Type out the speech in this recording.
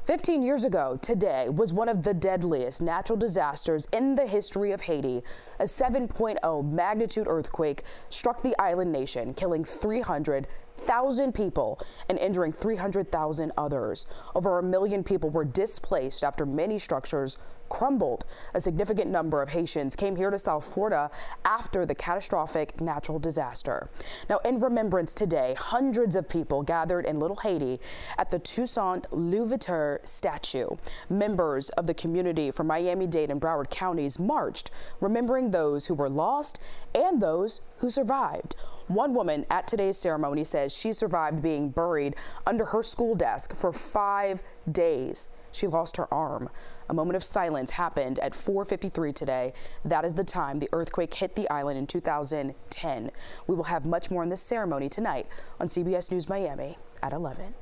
15 years ago today was one of the deadliest natural disasters in the history of Haiti. A 7.0 magnitude earthquake struck the island nation, killing 300,000 people and injuring 300,000 others. Over 1 million people were displaced after many structures crumbled. A significant number of Haitians came here to South Florida after the catastrophic natural disaster. Now, in remembrance today, hundreds of people gathered in Little Haiti at the Toussaint Louverture statue. Members of the community from Miami-Dade and Broward counties marched, remembering those who were lost and those who survived. One woman at today's ceremony says she survived being buried under her school desk for 5 days. She lost her arm. A moment of silence happened at 4:53 today. That is the time the earthquake hit the island in 2010. We will have much more on this ceremony tonight on CBS News Miami at 11.